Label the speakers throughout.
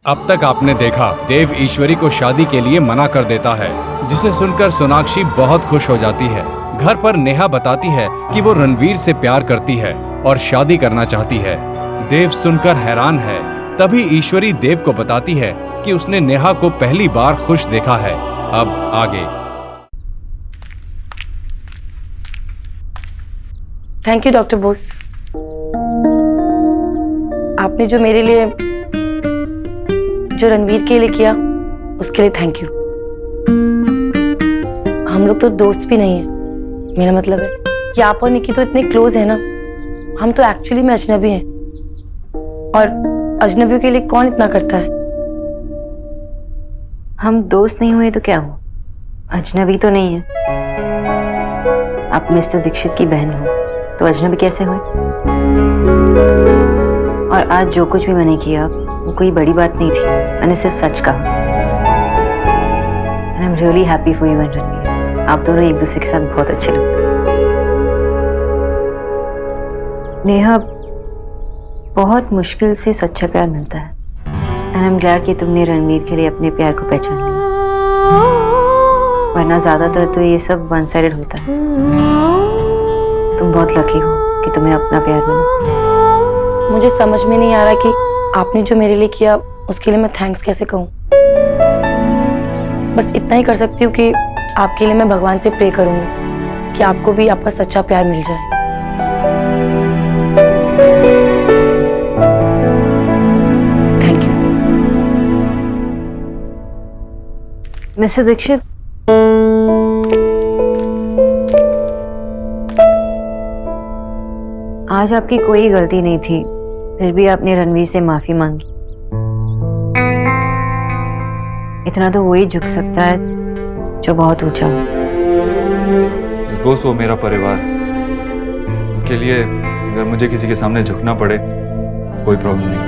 Speaker 1: अब तक आपने देखा, देव ईश्वरी को शादी के लिए मना कर देता है, जिसे सुनकर सोनाक्षी बहुत खुश हो जाती है। घर पर नेहा बताती है कि वो रणवीर से प्यार करती है और शादी करना चाहती है। देव सुनकर हैरान है। तभी ईश्वरी देव को बताती है कि उसने नेहा को पहली बार खुश देखा है। अब आगे।
Speaker 2: Thank you doctor Bose. आपने जो मेरे लिए, जो रणवीर के लिए किया, उसके लिए थैंक यू। हम लोग तो दोस्त भी नहीं है। मेरा मतलब है कि आप और निकी तो इतने क्लोज है ना। हम तो एक्चुअली में अजनबी हैं, और अजनबियों के लिए कौन इतना करता है।
Speaker 3: हम दोस्त नहीं हुए तो क्या हो, अजनबी तो नहीं है। आप मिस्टर दीक्षित की बहन हो तो अजनबी कैसे हुए? और आज जो कुछ भी मैंने किया वो कोई बड़ी बात नहीं थी, मैंने सिर्फ सच कहा। I am really happy for you and Ranveer. आप दोनों एक दूसरे के साथ बहुत अच्छे लगते हैं। नेहा, बहुत मुश्किल से सच्चा प्यार मिलता है, एंड आई एम ग्लैड कि तुमने रणवीर के लिए अपने प्यार को पहचान लिया, वरना ज्यादातर तो ये सब वन साइडेड होता है। तुम बहुत लकी हो कि तुम्हें अपना प्यार मिला।
Speaker 2: मुझे समझ में नहीं आ रहा कि आपने जो मेरे लिए किया उसके लिए मैं थैंक्स कैसे कहूँ। बस इतना ही कर सकती हूँ कि आपके लिए मैं भगवान से प्रे करूंगी कि आपको भी आपका सच्चा प्यार मिल जाए। Thank you
Speaker 3: mister Dikshit. आज आपकी कोई गलती नहीं थी, फिर भी आपने रणवीर से माफी मांगी। इतना तो वही झुक सकता है जो बहुत ऊंचा हो।
Speaker 4: बोस, वो मेरा परिवार, उनके लिए अगर मुझे किसी के सामने झुकना पड़े कोई प्रॉब्लम नहीं।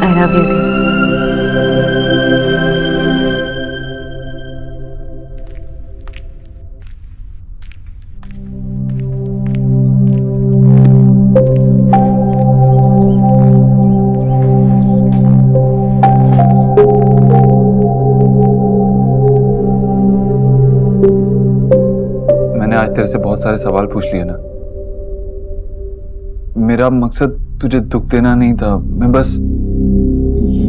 Speaker 3: I love you.
Speaker 4: मैंने आज तेरे से बहुत सारे सवाल पूछ लिए ना। मेरा मकसद तुझे दुख देना नहीं था, मैं बस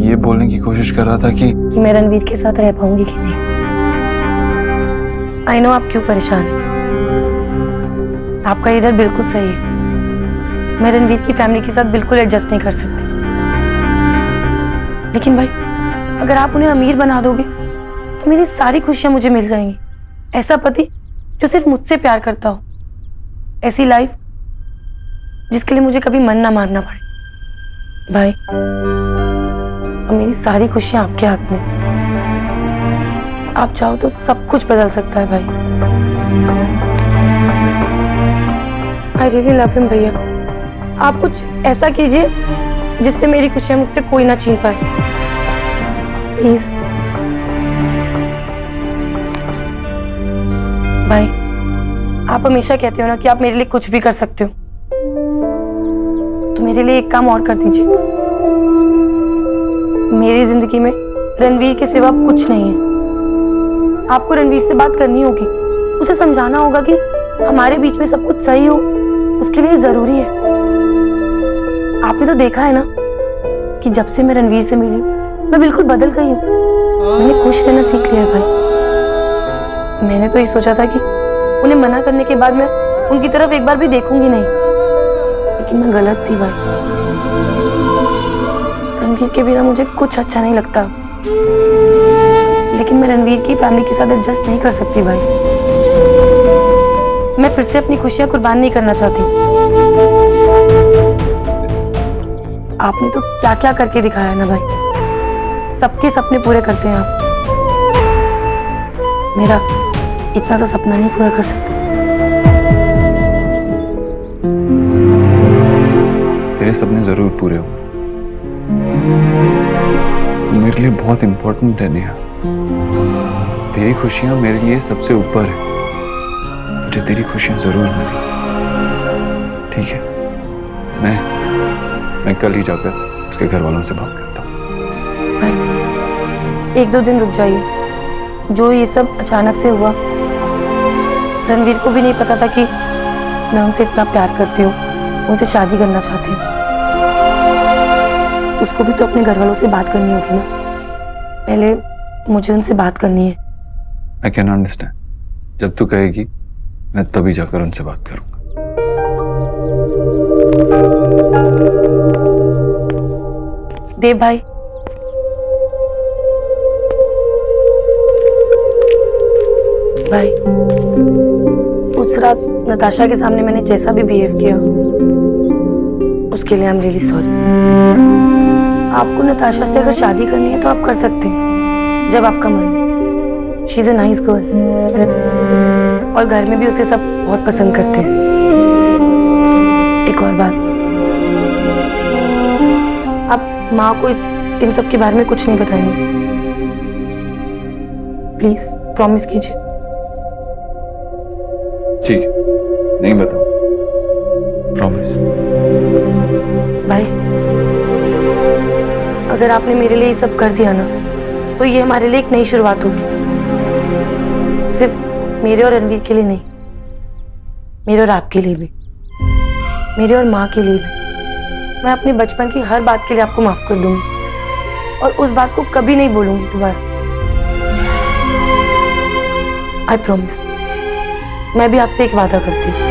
Speaker 4: ये बोलने की कोशिश कर रहा था कि
Speaker 2: मैं रणवीर के साथ रह पाऊंगी कि नहीं। आई नो आप क्यों परेशान हैं। आपका इधर बिल्कुल सही है। मैं रणवीर की फैमिली के साथ बिल्कुल एडजस्ट नहीं कर सकती। लेकिन भाई, अगर आप उन्हें अमीर बना दोगे तो मेरी सारी खुशियां मुझे मिल जाएंगी। ऐसा पति जो सिर्फ मुझसे प्यार करता हो, ऐसी लाइफ जिसके लिए मुझे कभी मन ना मारना पड़े। भाई, अब मेरी सारी खुशियां आपके हाथ में। आप चाहो तो सब कुछ बदल सकता है भाई। आई रियली लव हिम भैया। आप कुछ ऐसा कीजिए जिससे मेरी खुशियां मुझसे कोई ना छीन पाए, प्लीज। भाई, आप हमेशा कहते हो ना कि आप मेरे लिए कुछ भी कर सकते हो, तो मेरे लिए एक काम और कर दीजिए। मेरी जिंदगी में रणवीर के सिवा कुछ नहीं है। आपको रणवीर से बात करनी होगी, उसे समझाना होगा कि हमारे बीच में सब कुछ सही हो, उसके लिए जरूरी है। आपने तो देखा है ना कि जब से मैं रणवीर से मिली मैं बिल्कुल बदल गई हूँ। मैंने खुश रहना सीख लिया भाई। मैंने तो ये सोचा था कि उन्हें मना करने के बाद मैं उनकी तरफ एक बार भी देखूंगी नहीं, लेकिन मैं गलत थी भाई। रणवीर के बिना मुझे कुछ अच्छा नहीं लगता, लेकिन मैं रणवीर की फैमिली के साथ एडजस्ट नहीं कर सकती भाई। मैं फिर से अपनी खुशियां कुर्बान नहीं करना चाहती। आपने तो क्या क्या करके दिखाया ना भाई। सबके सपने पूरे करते हैं आप, मेरा इतना सा सपना नहीं पूरा कर सकते।
Speaker 4: तेरे सपने जरूर पूरे हो। मेरे लिए बहुत इंपॉर्टेंट है नेहा। तेरी खुशियां मेरे लिए सबसे ऊपर है। मुझे तेरी खुशियां जरूर मिलेंगी। ठीक है, मैं कल ही जाकर उसके घर वालों से बात करता हूँ।
Speaker 2: भाई 1-2 दिन रुक जाइए। जो ये सब अचानक से हुआ, रणवीर को भी नहीं पता था कि मैं उनसे इतना प्यार करती हूँ, उनसे शादी करना चाहती हूँ। उसको भी तो अपने घर वालों से बात करनी होगी ना। पहले मुझे उनसे बात करनी है।
Speaker 4: I can understand. जब तू कहेगी मैं तभी जाकर उनसे बात करूंगा।
Speaker 2: देव भाई, भाई उस रात नताशा के सामने मैंने जैसा भी बिहेव किया उसके लिए आई एम रियली सॉरी। आपको नताशा से अगर शादी करनी है तो आप कर सकते हैं जब आपका मन। She is a nice girl और घर में भी उसे सब बहुत पसंद करते हैं। एक और बात, आप माँ को इन सब के बारे में कुछ नहीं बताएंगे? प्लीज प्रॉमिस कीजिए।
Speaker 4: ठीक है, नहीं बताऊं, प्रॉमिस।
Speaker 2: भाई अगर आपने मेरे लिए ये सब कर दिया ना तो ये हमारे लिए एक नई शुरुआत होगी। सिर्फ मेरे और रणवीर के लिए नहीं, मेरे और आपके लिए भी, मेरे और माँ के लिए भी। मैं अपने बचपन की हर बात के लिए आपको माफ कर दूंगी और उस बात को कभी नहीं बोलूंगी दोबारा। I promise. मैं भी आपसे एक वादा करती हूँ।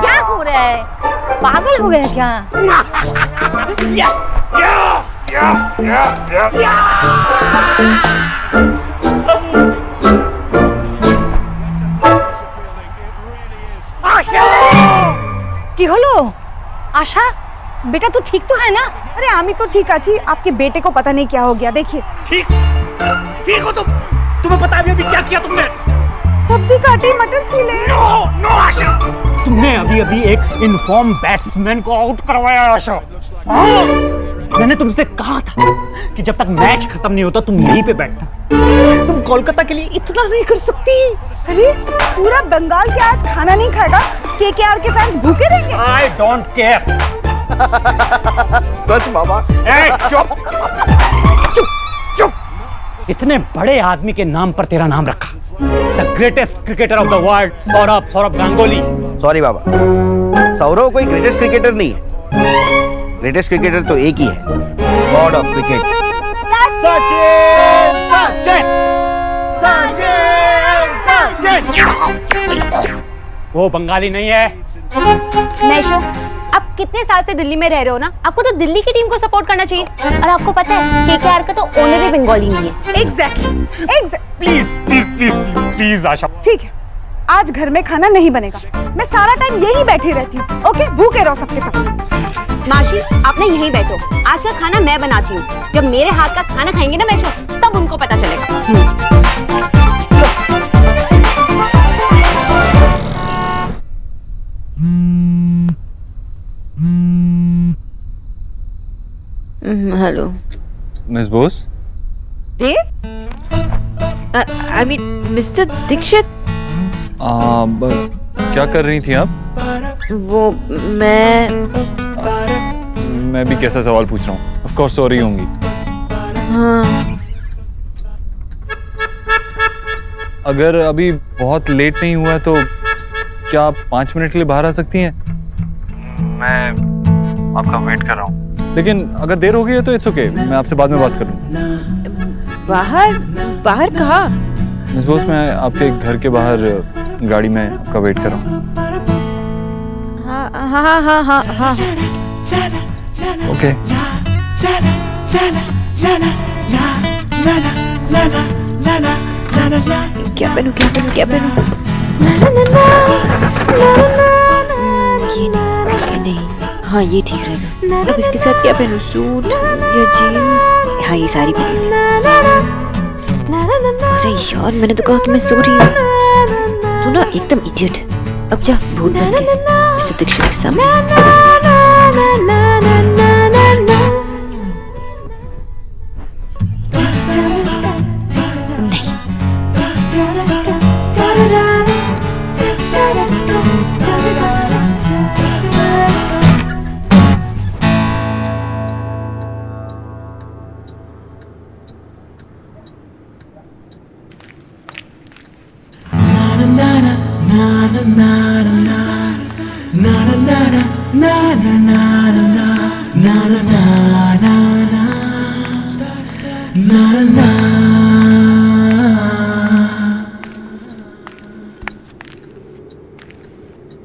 Speaker 5: क्या हो रहा है? पागल हो गए क्या? কি হলো? आशा बेटा तू ठीक तो है ना?
Speaker 6: अरे आमी तो ठीक आची, आपके बेटे को पता नहीं क्या हो गया। देखिए
Speaker 7: ठीक हो तुम? तुम्हें पता है अभी क्या किया तुमने?
Speaker 6: सब्जी काटी, मटर छीले।
Speaker 7: नो आशा, तुमने अभी एक इनफॉर्म बैट्समैन को आउट करवाया आशा। मैंने तुमसे कहा था कि जब तक मैच खत्म नहीं होता तुम यहीं पे बैठना। तुम कोलकाता के लिए इतना नहीं कर सकती।
Speaker 6: अरे पूरा बंगाल क्या आज खाना नहीं खाएगा? केकेआर के फैंस भूखे रहेंगे।
Speaker 7: I don't care.
Speaker 8: सच बाबा।
Speaker 7: चुप चुप चुप। इतने बड़े आदमी के नाम पर तेरा नाम रखा, the greatest cricketer of the world, Saurabh Ganguly.
Speaker 8: Sorry बाबा, सौरव कोई ग्रेटेस्ट क्रिकेटर नहीं है। ग्रेटेस्ट क्रिकेटर तो एक ही है, God of cricket, Sachin. Sachin Sachin Sachin.
Speaker 7: वो बंगाली नहीं है।
Speaker 5: नैशो, आप कितने साल से दिल्ली में रह रहे हो ना, आपको तो दिल्ली की टीम को सपोर्ट करना चाहिए। और आपको पता है केकेआर का तो ओनर भी बंगाली नहीं है।
Speaker 6: Exactly.
Speaker 7: Please please please please Asha.
Speaker 6: ठीक है, आज घर में खाना नहीं बनेगा। मैं सारा टाइम यहीं बैठी रहती हूँ। ओके, भूखे रहो सबके सब।
Speaker 5: माशी, आप ना यहीं बैठो, आज का खाना मैं बनाती हूँ। जब मेरे हाथ का खाना खाएंगे ना मैशो, तब उनको पता चलेगा।
Speaker 3: Hello
Speaker 4: miss Bose.
Speaker 3: I mean mister Dikshit.
Speaker 4: क्या कर रही थी आप?
Speaker 3: वो
Speaker 4: मैं भी कैसा सवाल पूछ रहा हूँ? ऑफ कोर्स सॉरी होंगी।
Speaker 3: हाँ।
Speaker 4: अगर अभी बहुत लेट नहीं हुआ तो क्या आप 5 मिनट के लिए बाहर आ सकती हैं? मैं आपका वेट कर रहा हूँ। लेकिन अगर देर हो गई है तो इट्स ओके, मैं आपसे बाद में बात करूँ।
Speaker 3: बाहर? बाहर कहाँ?
Speaker 4: मिस बोस, मैं आपके घर के बाहर गाड़ी में आपका वेट कर रहा हूँ।
Speaker 3: हाँ हाँ हाँ हाँ हाँ।
Speaker 4: ओके।
Speaker 3: क्या पहनूं क्या पहनूं क्या पहनूं? ये नहीं, हाँ ये ठीक रहेगा। अब इसके साथ क्या पहनूं? सूट या जीन्स? हाँ ये साड़ी पहन। अरे यार, मैंने तो कहा कि मैं सो रही हूँ। तू ना एकदम इडियट है। अब जा भूत बन के मिस्टर दीक्षित के सामने।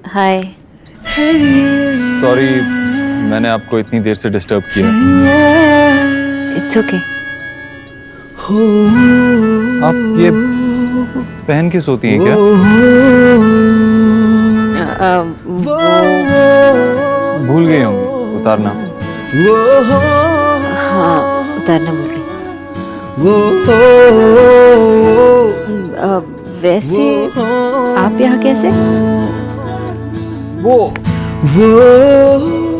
Speaker 3: हाय।
Speaker 4: सॉरी, मैंने आपको इतनी देर से डिस्टर्ब किया।
Speaker 3: It's okay.
Speaker 4: आप ये पहन के सोती हैं क्या? भूल गई होंगी उतारना।
Speaker 3: हाँ, उतारना भूल गई। वैसे आप यहाँ कैसे?
Speaker 4: वो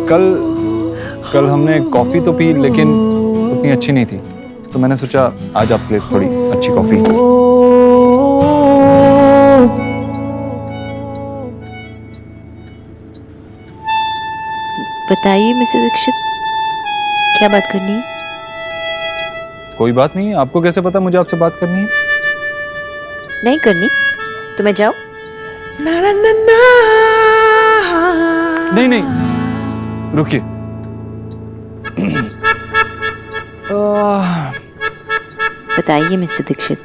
Speaker 4: कल हमने कॉफी तो पी लेकिन उतनी अच्छी नहीं थी, तो मैंने सोचा आज आपके लिए थोड़ी अच्छी कॉफी।
Speaker 3: बताइए मिस्टर दीक्षित, क्या बात करनी है?
Speaker 4: कोई बात नहीं, आपको कैसे पता मुझे आपसे बात करनी है?
Speaker 3: नहीं करनी तो मैं जाऊं?
Speaker 4: नहीं नहीं, रुकिए।
Speaker 3: बताइए मिस्टर दीक्षित।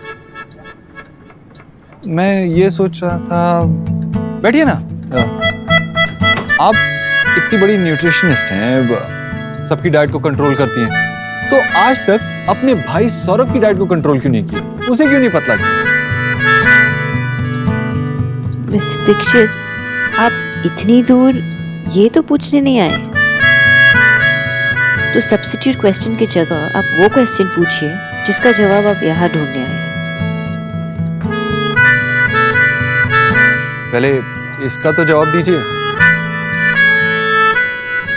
Speaker 4: मैं ये सोच रहा था, बैठिए ना। आप इतनी बड़ी न्यूट्रिशनिस्ट हैं, सबकी डाइट को कंट्रोल करती हैं, तो आज तक अपने भाई सौरभ की डाइट को कंट्रोल क्यों नहीं किया? उसे क्यों नहीं पतला किया?
Speaker 3: मिस्टर दीक्षित, आप इतनी दूर ये तो पूछने नहीं आए, तो सब्स्टिट्यूट क्वेश्चन की जगह आप वो क्वेश्चन पूछिए जिसका जवाब आप यहाँ ढूंढने आए।
Speaker 4: पहले इसका तो जवाब दीजिए।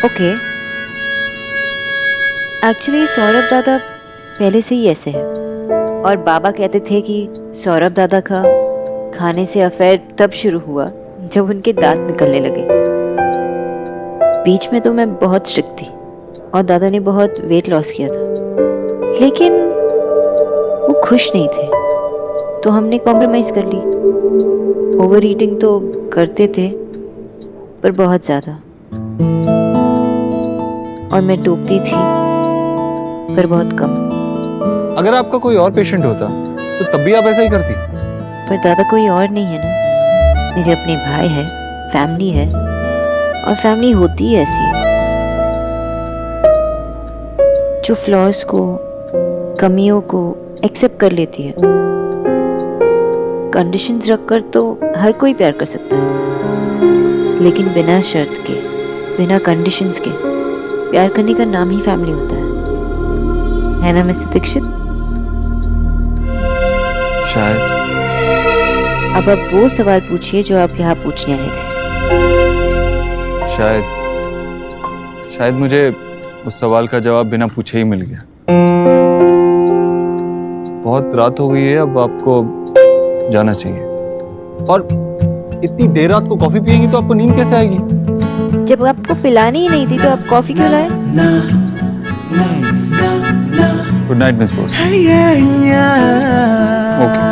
Speaker 3: ओके, एक्चुअली सौरभ दादा पहले से ही ऐसे हैं, और बाबा कहते थे कि सौरभ दादा का खाने से अफेयर तब शुरू हुआ जब उनके दांत निकलने लगे। बीच में तो मैं बहुत स्ट्रिक्ट थी और दादा ने बहुत वेट लॉस किया था, लेकिन वो खुश नहीं थे, तो हमने कॉम्प्रोमाइज कर ली। ओवर ईटिंग तो करते थे पर बहुत ज़्यादा, और मैं डूबती थी पर बहुत कम।
Speaker 4: अगर आपका कोई और पेशेंट होता तो तब भी आप ऐसा ही करती?
Speaker 3: पर दादा कोई और नहीं है ना, मेरे अपने भाई है, फैमिली है, और फैमिली होती ही ऐसी है, जो फ्लॉज को, कमियों को एक्सेप्ट कर लेती है। कंडीशंस रखकर तो हर कोई प्यार कर सकता है, लेकिन बिना शर्त के, बिना कंडीशंस के प्यार करने का नाम ही फैमिली होता है ना मिस्टर दीक्षित?
Speaker 4: शायद।
Speaker 3: अब आप वो सवाल पूछिए जो आप यहाँ पूछने आए थे।
Speaker 4: शायद मुझे उस सवाल का जवाब बिना पूछे ही मिल गया। बहुत रात हो गई है, अब आपको जाना चाहिए। और इतनी देर रात को कॉफी पिएंगी तो आपको नींद कैसे आएगी?
Speaker 3: जब आपको पिलानी ही नहीं थी तो आप कॉफी क्यों लाए?
Speaker 4: Good night miss Bose. Okay.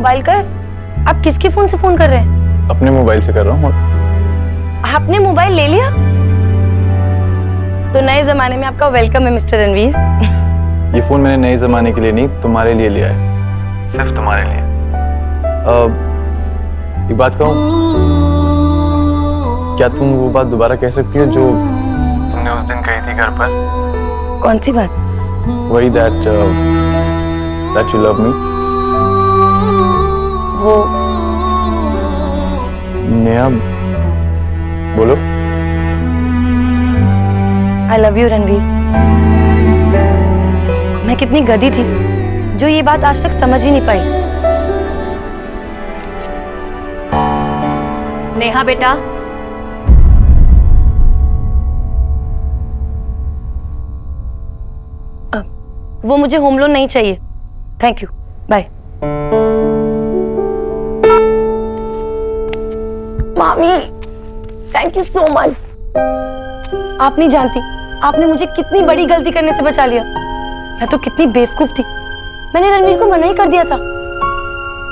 Speaker 2: Mobile का है। आप किसके फोन से फोन कर रहे हैं?
Speaker 4: अपने मोबाइल से कर रहा हूँ।
Speaker 2: आपने मोबाइल ले लिया? तो नए जमाने में आपका वेलकम है मिस्टर रणवीर।
Speaker 4: ये फोन मैंने नए जमाने के लिए नहीं, तुम्हारे लिए लिया है, सिर्फ तुम्हारे लिए। एक बात कहूँ, क्या तुम वो बात दोबारा कह सकती हो जो तुमने उस दिन कही थी घर पर?
Speaker 2: कौन सी बात?
Speaker 4: वही that you love me।
Speaker 2: वो
Speaker 4: नेहा, बोलो।
Speaker 2: I love you Ranveer. मैं कितनी गधी थी जो ये बात आज तक समझ ही नहीं पाई।
Speaker 5: नेहा बेटा,
Speaker 2: वो मुझे होम लोन नहीं चाहिए, थैंक यू, बाय। मामी, थैंक यू सो मच। आप नहीं जानती आपने मुझे कितनी बड़ी गलती करने से बचा लिया। मैं तो कितनी बेवकूफ थी, मैंने रणवीर को मना ही कर दिया था।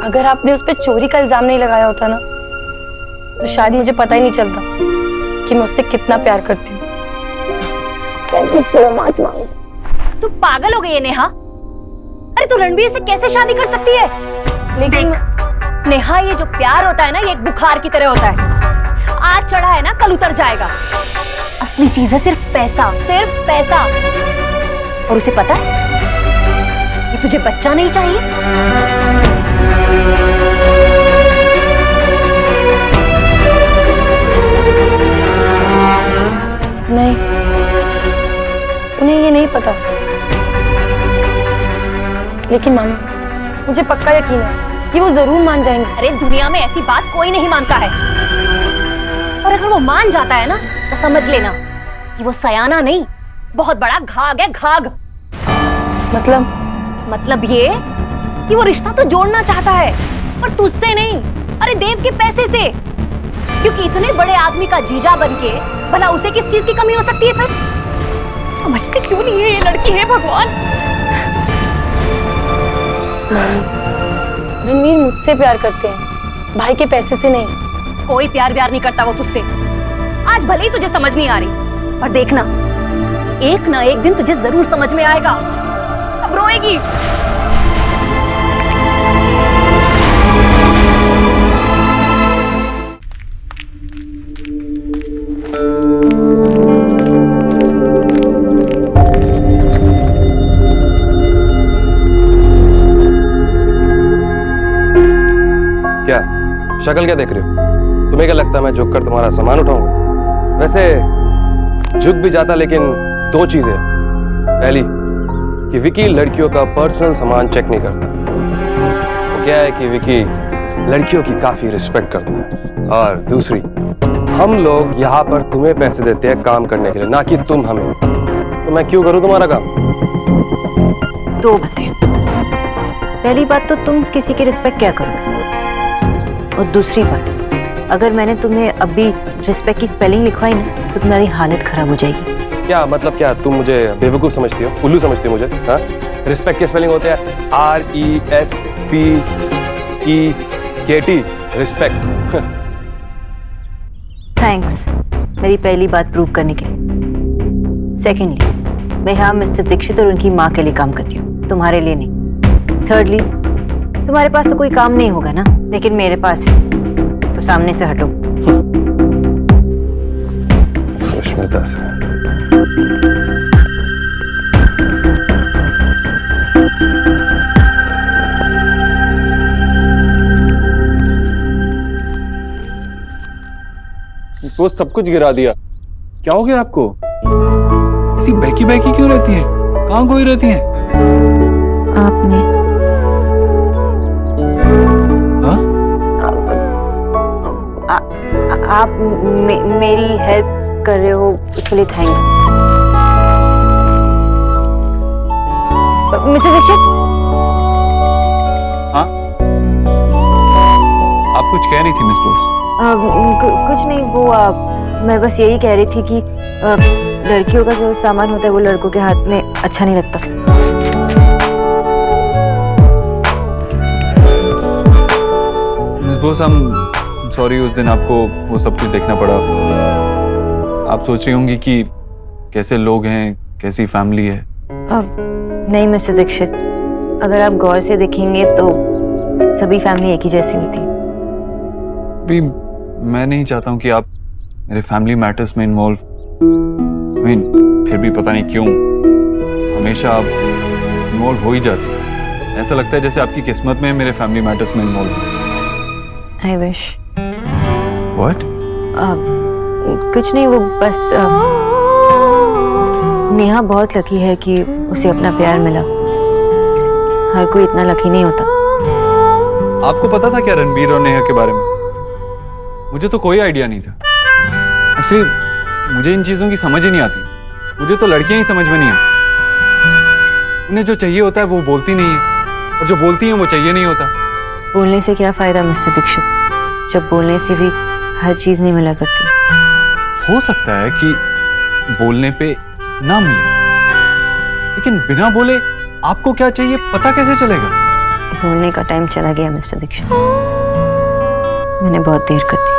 Speaker 2: अगर आपने उस पर चोरी का इल्जाम नहीं लगाया होता ना, तो शायद मुझे पता ही नहीं चलता कि मैं उससे कितना प्यार करती हूँ। थैंक यू सो मच मामी।
Speaker 5: तू पागल हो गई है नेहा। अरे तू रणवीर से कैसे शादी कर सकती है?
Speaker 2: लेकिन
Speaker 5: नेहा, ये जो प्यार होता है ना, ये एक बुखार की तरह होता है। आज चढ़ा है ना, कल उतर जाएगा। असली चीज है सिर्फ पैसा, सिर्फ पैसा। और उसे पता है कि तुझे बच्चा नहीं चाहिए।
Speaker 2: नहीं, उन्हें ये नहीं पता। लेकिन मामी, मुझे पक्का यकीन है कि वो जरूर मान जाएंगे।
Speaker 5: अरे दुनिया में ऐसी बात कोई नहीं मानता है। और अगर वो मान जाता है ना, तो समझ लेना कि वो सयाना नहीं, बहुत बड़ा घाघ है, घाघ। मतलब ये कि वो रिश्ता तो जोड़ना चाहता है, पर तुझसे नहीं, अरे देव के पैसे से। क्योंकि इतने बड़े आदमी का जीजा बनके भला उसे किस चीज की कमी हो सकती है? फिर समझते क्यों नहीं है ये लड़की? है भगवान।
Speaker 2: रणवीर मुझसे प्यार करते हैं, भाई के पैसे से नहीं।
Speaker 5: कोई प्यार व्यार नहीं करता वो तुझसे। आज भले ही तुझे समझ नहीं आ रही, पर देखना, एक ना एक दिन तुझे जरूर समझ में आएगा। अब रोएगी।
Speaker 9: क्या शक्ल क्या देख रहे हो? तुम्हें क्या लगता है मैं झुक कर तुम्हारा सामान उठाऊंगा? वैसे झुक भी जाता, लेकिन दो चीजें। पहली कि विकी लड़कियों का पर्सनल सामान चेक नहीं करता। वो क्या है कि विकी लड़कियों की काफी रिस्पेक्ट करता है। और दूसरी, हम लोग यहाँ पर तुम्हें पैसे देते हैं काम करने के लिए, ना कि तुम हमें। तो मैं क्यों करूँ तुम्हारा काम?
Speaker 3: दो बातें। पहली बात तो तुम किसी की रिस्पेक्ट क्या करोगे, और दूसरी बात, अगर मैंने तुम्हें अभी रिस्पेक्ट की स्पेलिंग लिखवाई ना, तो तुम्हारी हालत खराब हो जाएगी।
Speaker 9: क्या मतलब? क्या तुम मुझे बेवकूफ समझती हो, उल्लू समझती हो मुझे? हाँ, रिस्पेक्ट की स्पेलिंग होते हैं RESPECT, रिस्पेक्ट।
Speaker 3: थैंक्स मेरी पहली बात प्रूव करने के लिए। सेकेंडली, मैं यहाँ मिस्टर दीक्षित और उनकी माँ के लिए काम करती हूँ, तुम्हारे लिए नहीं। थर्डली, तुम्हारे पास तो कोई काम नहीं होगा ना, लेकिन मेरे पास है, तो सामने से हटो।
Speaker 9: सुष्मिता से
Speaker 4: तो सब कुछ गिरा दिया। क्या हो गया आपको? ऐसी बहकी बहकी क्यों रहती है? कहाँ कोई रहती है?
Speaker 3: आपने आप मेरी हेल्प कर रहे हो, उसके लिए थैंक्स। मिस्टर दीक्षित,
Speaker 4: हाँ, आप कुछ कह रही थी मिस बोस?
Speaker 3: कुछ नहीं, वो मैं बस यही कह रही थी कि लड़कियों का जो सामान होता है वो लड़कों के हाथ में अच्छा नहीं लगता।
Speaker 4: बॉस सॉरी उस दिन आपको वो सब कुछ देखना पड़ा। आप सोच रही होंगी कि कैसे लोग हैं, कैसी फैमिली है।
Speaker 3: अब नहीं मिस्टर दीक्षित, अगर आप गौर से देखेंगे तो सभी फैमिली एक ही जैसी होती।
Speaker 4: भी मैं नहीं चाहता हूँ कि आप मेरे फैमिली मैटर्स में इन्वॉल्व, फिर भी पता नहीं क्यों हमेशा आप इन्वॉल्व हो ही जाती है। ऐसा लगता है जैसे आपकी किस्मत में मेरे फैमिली मैटर्स में इन्वॉल्व।
Speaker 3: I wish.
Speaker 4: व्हाट?
Speaker 3: कुछ नहीं, वो बस नेहा बहुत लकी है कि उसे अपना प्यार मिला। हर कोई इतना लकी नहीं होता।
Speaker 4: आपको पता था क्या रणबीर और नेहा के बारे में? मुझे तो कोई आइडिया नहीं था। एक्चुअली मुझे इन चीजों की समझ ही नहीं आती। मुझे तो लड़कियां ही समझ में नहीं आती। उन्हें जो चाहिए होता है वो बोलती नहीं है, और जो बोलती हैं वो चाहिए नहीं होता।
Speaker 3: बोलने से क्या फायदा मिस्टर दीक्षित, जब बोलने से भी हर चीज नहीं मिला करती।
Speaker 4: हो सकता है कि बोलने पे ना मिले, लेकिन बिना बोले आपको क्या चाहिए पता कैसे चलेगा?
Speaker 3: बोलने का टाइम चला गया मिस्टर दीक्षित, मैंने बहुत देर कर दी।